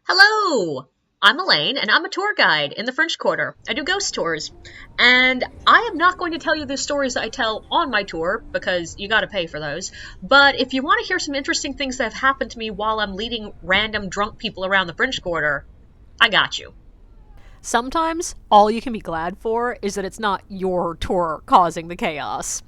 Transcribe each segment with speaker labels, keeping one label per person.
Speaker 1: Hello! I'm Elaine, and I'm a tour guide in the French Quarter. I do ghost tours. And I am not going to tell you the stories that I tell on my tour, because you gotta pay for those. But if you want to hear some interesting things that have happened to me while I'm leading random drunk people around the French Quarter, I got you.
Speaker 2: Sometimes all you can be glad for is that it's not your tour causing the chaos.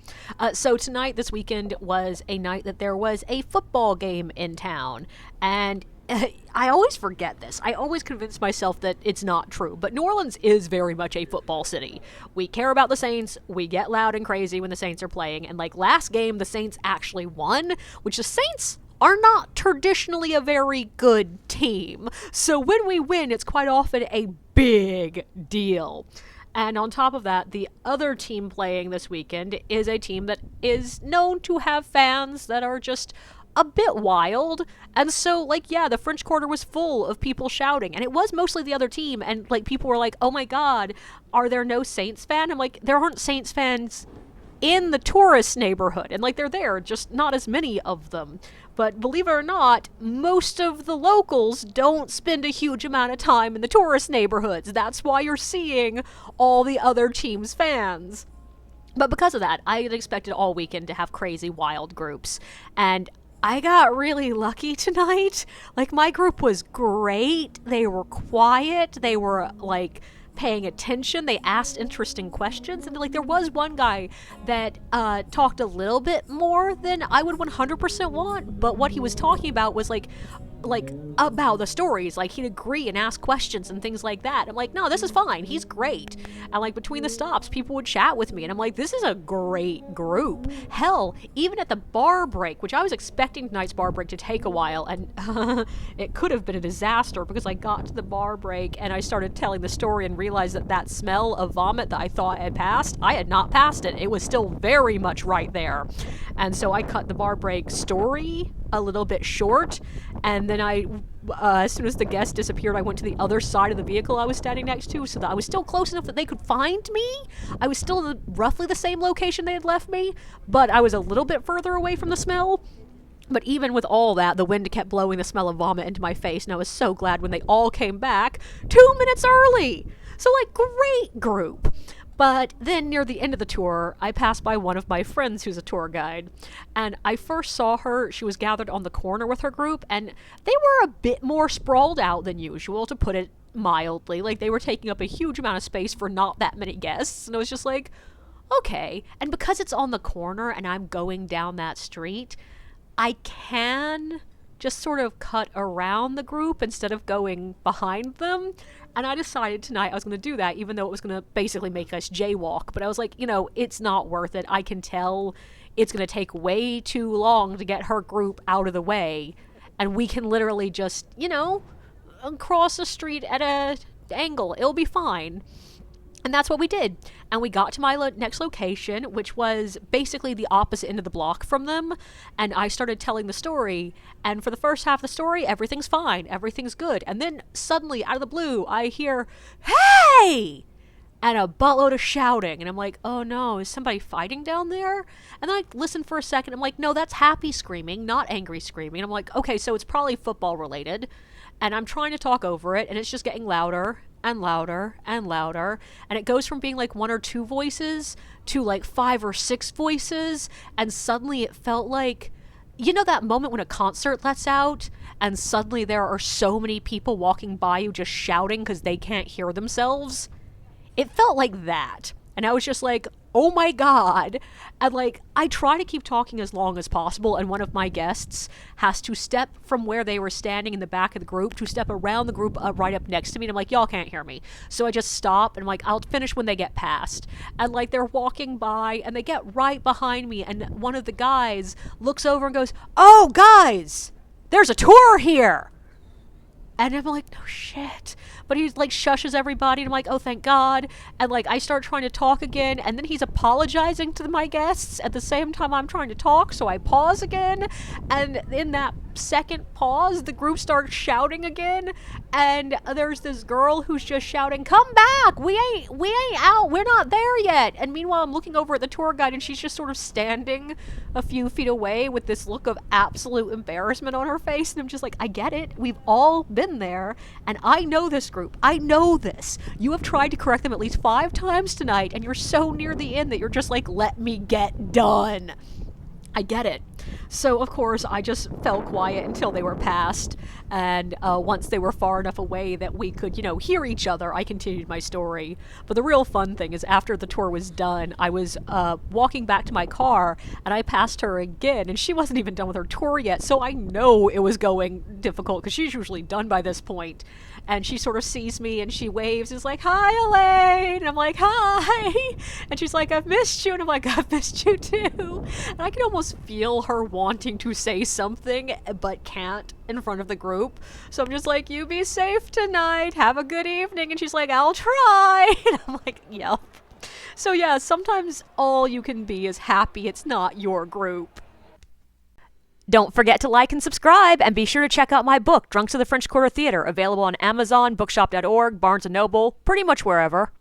Speaker 2: So tonight, this weekend, was a night that there was a football game in town. And I always forget this. I always convince myself that it's not true. But New Orleans is very much a football city. We care about the Saints. We get loud and crazy when the Saints are playing. And like last game, the Saints actually won, which the Saints are not traditionally a very good team. So when we win, it's quite often a big deal. And on top of that, the other team playing this weekend is a team that is known to have fans that are just a bit wild. And so, like, yeah, the French Quarter was full of people shouting. And it was mostly the other team. And, like, people were like, oh my God, are there no Saints fans? I'm like, there aren't Saints fans in the tourist neighborhood, and like they're there, just not as many of them. But believe it or not, most of the locals don't spend a huge amount of time in the tourist neighborhoods. That's why you're seeing all the other teams' fans. But because of that, I had expected all weekend to have crazy wild groups. And I got really lucky tonight. Like, my group was great. They were quiet. They were, like, paying attention. They asked interesting questions, and like there was one guy that talked a little bit more than I would 100% want, but what he was talking about was like about the stories. Like, he'd agree and ask questions and things like that. I'm like, no, this is fine, he's great. And like between the stops, people would chat with me, and I'm like, this is a great group. Hell, even at the bar break, which I was expecting tonight's bar break to take a while, and it could have been a disaster, because I got to the bar break and I started telling the story and realized that that smell of vomit that I thought had passed, I had not passed it. It was still very much right there. And so I cut the bar break story a little bit short, and then as soon as the guest disappeared, I went to the other side of the vehicle I was standing next to, so that I was still close enough that they could find me. I was still in roughly the same location they had left me, but I was a little bit further away from the smell. But even with all that, the wind kept blowing the smell of vomit into my face, and I was so glad when they all came back 2 minutes early. So, like, great group. But then near the end of the tour, I passed by one of my friends who's a tour guide. And I first saw her, she was gathered on the corner with her group, and they were a bit more sprawled out than usual, to put it mildly. Like, they were taking up a huge amount of space for not that many guests. And I was just like, okay. And because it's on the corner and I'm going down that street, I can just sort of cut around the group instead of going behind them. And I decided tonight I was going to do that, even though it was going to basically make us jaywalk. But I was like, it's not worth it. I can tell it's going to take way too long to get her group out of the way. And we can literally just, cross the street at a angle. It'll be fine. And that's what we did. And we got to my next location, which was basically the opposite end of the block from them. And I started telling the story. And for the first half of the story, everything's fine. Everything's good. And then suddenly, out of the blue, I hear, "Hey!" And a buttload of shouting. And I'm like, oh no, is somebody fighting down there? And then I listen for a second. I'm like, no, that's happy screaming, not angry screaming. And I'm like, okay, so it's probably football related. And I'm trying to talk over it, and it's just getting louder and louder and louder. And it goes from being like one or two voices to like 5 or 6 voices. And suddenly it felt like, that moment when a concert lets out and suddenly there are so many people walking by you just shouting because they can't hear themselves? It felt like that. And I was just like, oh my God. And like, I try to keep talking as long as possible, and one of my guests has to step from where they were standing in the back of the group to step around the group right up next to me. And I'm like, y'all can't hear me. So I just stop, and I'm like, I'll finish when they get past. And like, they're walking by and they get right behind me, and one of the guys looks over and goes, "Oh, guys, there's a tour here." And I'm like, no shit. But he like shushes everybody, and I'm like, oh, thank God. And like, I start trying to talk again, and then he's apologizing to my guests at the same time I'm trying to talk, so I pause again. And in that second pause, the group starts shouting again, and there's this girl who's just shouting, "Come back! We ain't out. We're not there yet." And meanwhile, I'm looking over at the tour guide, and she's just sort of standing a few feet away with this look of absolute embarrassment on her face. And I'm just like, I get it. We've all been in there, and I know this group. I know this. You have tried to correct them at least 5 times tonight, and you're so near the end that you're just like, let me get done. I get it. So, of course, I just fell quiet until they were past, and once they were far enough away that we could, hear each other, I continued my story. But the real fun thing is, after the tour was done, I was walking back to my car, and I passed her again, and she wasn't even done with her tour yet, so I know it was going difficult, because she's usually done by this point. And she sort of sees me and she waves. Is like, "Hi, Elaine." And I'm like, "Hi." And she's like, "I've missed you." And I'm like, "I've missed you too." And I can almost feel her wanting to say something, but can't in front of the group. So I'm just like, "You be safe tonight. Have a good evening." And she's like, "I'll try." And I'm like, "Yep." So yeah, sometimes all you can be is happy it's not your group. Don't forget to like and subscribe, and be sure to check out my book, Drunks of the French Quarter Theater, available on Amazon, bookshop.org, Barnes & Noble, pretty much wherever.